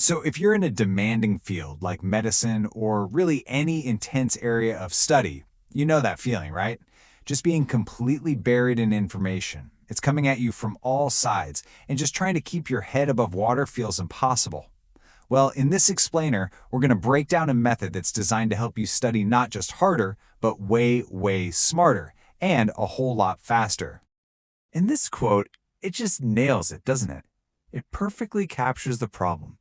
So if you're in a demanding field like medicine or really any intense area of study, you know that feeling, right? Just being completely buried in information. It's coming at you from all sides, and just trying to keep your head above water feels impossible. Well, in this explainer, we're going to break down a method that's designed to help you study not just harder, but way, way smarter, and a whole lot faster. In this quote, it just nails it, doesn't it? It perfectly captures the problem.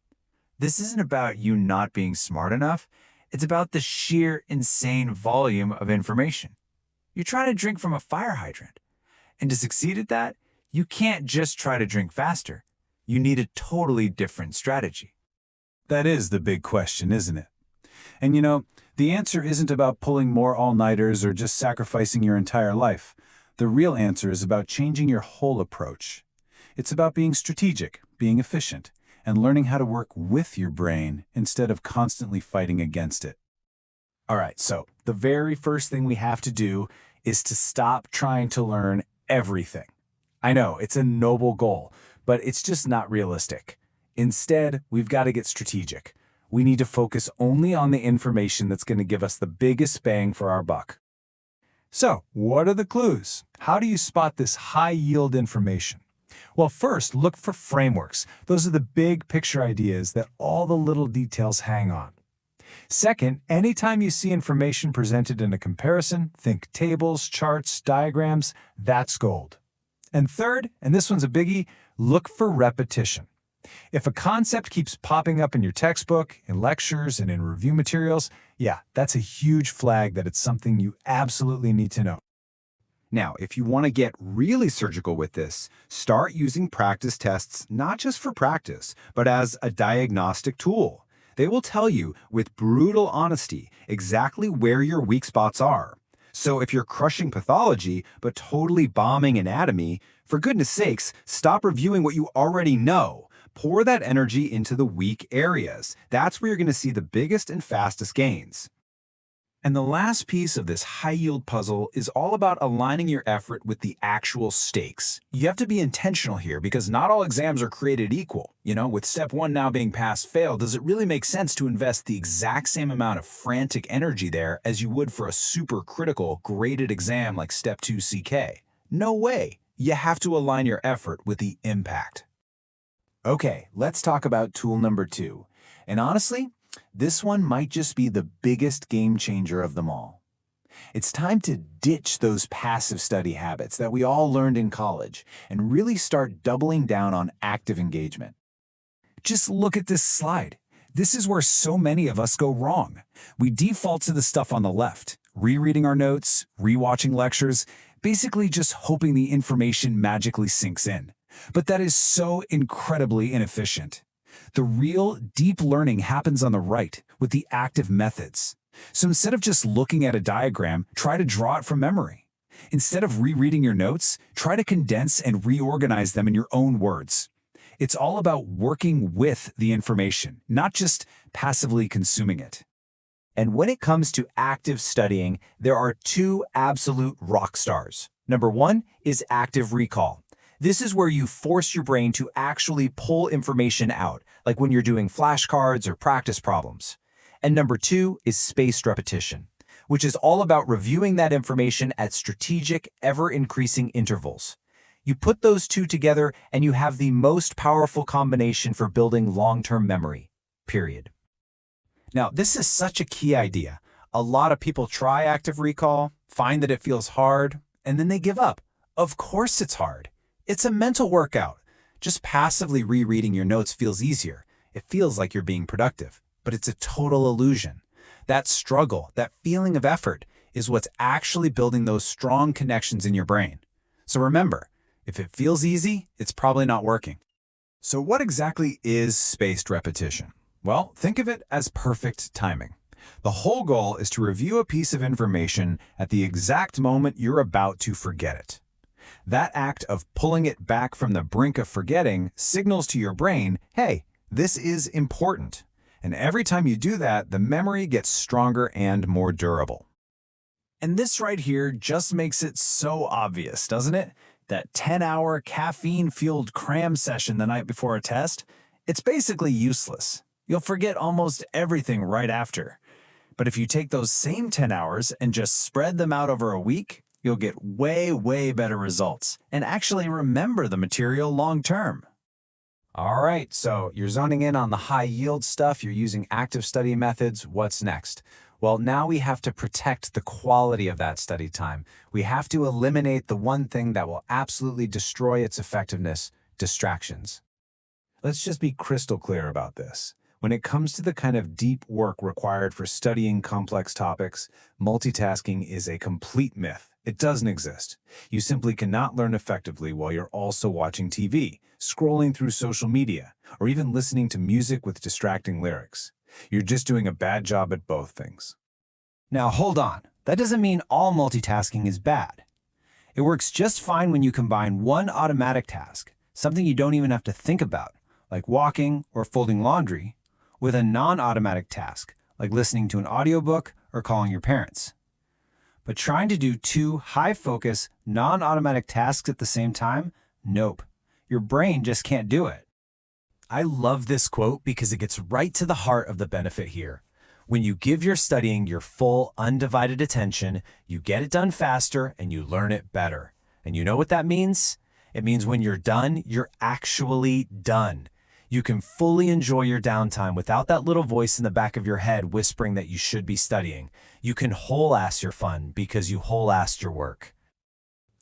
This isn't about you not being smart enough. It's about the sheer insane volume of information. You're trying to drink from a fire hydrant. And to succeed at that, you can't just try to drink faster. You need a totally different strategy. That is the big question, isn't it? And the answer isn't about pulling more all-nighters or just sacrificing your entire life. The real answer is about changing your whole approach. It's about being strategic, being efficient, and learning how to work with your brain instead of constantly fighting against it. All right, so the very first thing we have to do is to stop trying to learn everything. I know, it's a noble goal, but it's just not realistic. Instead, we've got to get strategic. We need to focus only on the information that's going to give us the biggest bang for our buck. So, what are the clues? How do you spot this high-yield information? Well, first, look for frameworks. Those are the big picture ideas that all the little details hang on. Second, anytime you see information presented in a comparison, think tables, charts, diagrams, that's gold. And third, and this one's a biggie, look for repetition. If a concept keeps popping up in your textbook, in lectures, and in review materials, yeah, that's a huge flag that it's something you absolutely need to know. Now, if you want to get really surgical with this, start using practice tests not just for practice, but as a diagnostic tool. They will tell you with brutal honesty exactly where your weak spots are. So if you're crushing pathology but totally bombing anatomy, for goodness sakes, stop reviewing what you already know. Pour that energy into the weak areas. That's where you're going to see the biggest and fastest gains. And the last piece of this high-yield puzzle is all about aligning your effort with the actual stakes. You have to be intentional here because not all exams are created equal. With step 1 now being pass-fail, does it really make sense to invest the exact same amount of frantic energy there as you would for a super critical graded exam like step 2 CK? No way. You have to align your effort with the impact. Okay, let's talk about tool number 2. And honestly, this one might just be the biggest game changer of them all. It's time to ditch those passive study habits that we all learned in college and really start doubling down on active engagement. Just look at this slide. This is where so many of us go wrong. We default to the stuff on the left, rereading our notes, rewatching lectures, basically just hoping the information magically sinks in. But that is so incredibly inefficient. The real deep learning happens on the right with the active methods. So instead of just looking at a diagram, try to draw it from memory. Instead of rereading your notes, try to condense and reorganize them in your own words. It's all about working with the information, not just passively consuming it. And when it comes to active studying, there are 2 absolute rock stars. Number 1 is active recall. This is where you force your brain to actually pull information out, like when you're doing flashcards or practice problems. And number 2 is spaced repetition, which is all about reviewing that information at strategic, ever-increasing intervals. You put those 2 together and you have the most powerful combination for building long-term memory, period. Now, this is such a key idea. A lot of people try active recall, find that it feels hard, and then they give up. Of course it's hard. It's a mental workout. Just passively rereading your notes feels easier. It feels like you're being productive, but it's a total illusion. That struggle, that feeling of effort, is what's actually building those strong connections in your brain. So remember, if it feels easy, it's probably not working. So what exactly is spaced repetition? Well, think of it as perfect timing. The whole goal is to review a piece of information at the exact moment you're about to forget it. That act of pulling it back from the brink of forgetting signals to your brain, hey, this is important. And every time you do that, the memory gets stronger and more durable. And this right here just makes it so obvious, doesn't it? That 10-hour caffeine-fueled cram session the night before a test, it's basically useless. You'll forget almost everything right after. But if you take those same 10 hours and just spread them out over a week, you'll get way, way better results and actually remember the material long term. All right, so you're zoning in on the high yield stuff, you're using active study methods. What's next? Well, now we have to protect the quality of that study time. We have to eliminate the one thing that will absolutely destroy its effectiveness: distractions. Let's just be crystal clear about this. When it comes to the kind of deep work required for studying complex topics, multitasking is a complete myth. It doesn't exist. You simply cannot learn effectively while you're also watching TV, scrolling through social media, or even listening to music with distracting lyrics. You're just doing a bad job at both things. Now hold on. That doesn't mean all multitasking is bad. It works just fine when you combine one automatic task, something you don't even have to think about, like walking or folding laundry, with a non-automatic task, like listening to an audiobook or calling your parents. But trying to do two high-focus, non-automatic tasks at the same time? Nope. Your brain just can't do it. I love this quote because it gets right to the heart of the benefit here. When you give your studying your full, undivided attention, you get it done faster and you learn it better. And you know what that means? It means when you're done, you're actually done. You can fully enjoy your downtime without that little voice in the back of your head whispering that you should be studying. You can whole-ass your fun because you whole-assed your work.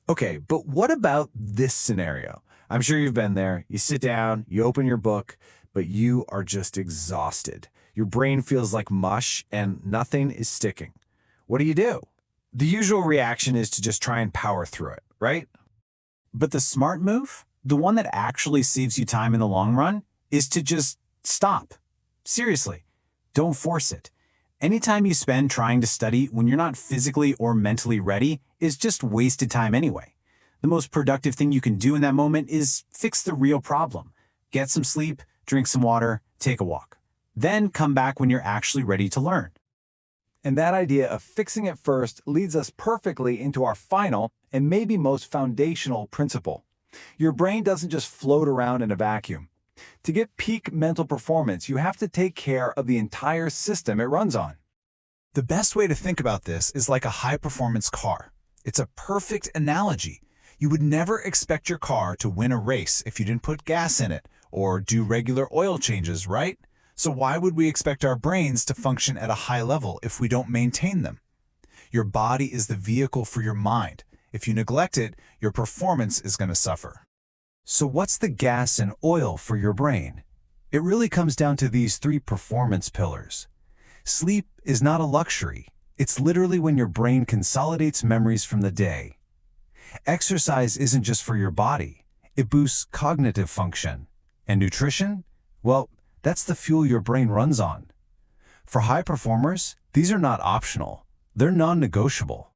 Okay, but what about this scenario? I'm sure you've been there. You sit down, you open your book, but you are just exhausted. Your brain feels like mush and nothing is sticking. What do? The usual reaction is to just try and power through it, right? But the smart move, the one that actually saves you time in the long run, is to just stop. Seriously, don't force it. Anytime you spend trying to study when you're not physically or mentally ready is just wasted time anyway. The most productive thing you can do in that moment is fix the real problem. Get some sleep, drink some water, take a walk. Then come back when you're actually ready to learn. And that idea of fixing it first leads us perfectly into our final and maybe most foundational principle. Your brain doesn't just float around in a vacuum. To get peak mental performance, you have to take care of the entire system it runs on. The best way to think about this is like a high-performance car. It's a perfect analogy. You would never expect your car to win a race if you didn't put gas in it or do regular oil changes, right? So why would we expect our brains to function at a high level if we don't maintain them? Your body is the vehicle for your mind. If you neglect it, your performance is going to suffer. So what's the gas and oil for your brain? It really comes down to these three performance pillars. Sleep is not a luxury. It's literally when your brain consolidates memories from the day. Exercise isn't just for your body. It boosts cognitive function. And nutrition? Well, that's the fuel your brain runs on. For high performers, these are not optional. They're non-negotiable.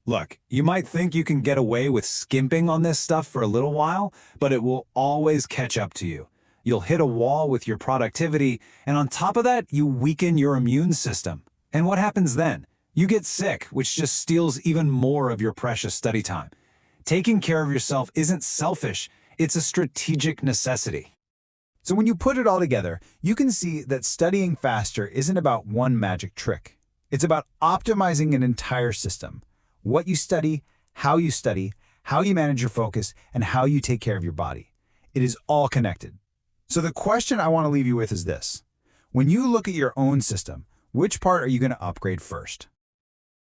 Look, you might think you can get away with skimping on this stuff for a little while, but it will always catch up to you. You'll hit a wall with your productivity, and on top of that, you weaken your immune system. And what happens then? You get sick, which just steals even more of your precious study time. Taking care of yourself isn't selfish, it's a strategic necessity. So when you put it all together, you can see that studying faster isn't about one magic trick. It's about optimizing an entire system. What you study, how you manage your focus, and how you take care of your body. It is all connected. So the question I want to leave you with is this. When you look at your own system, which part are you going to upgrade first?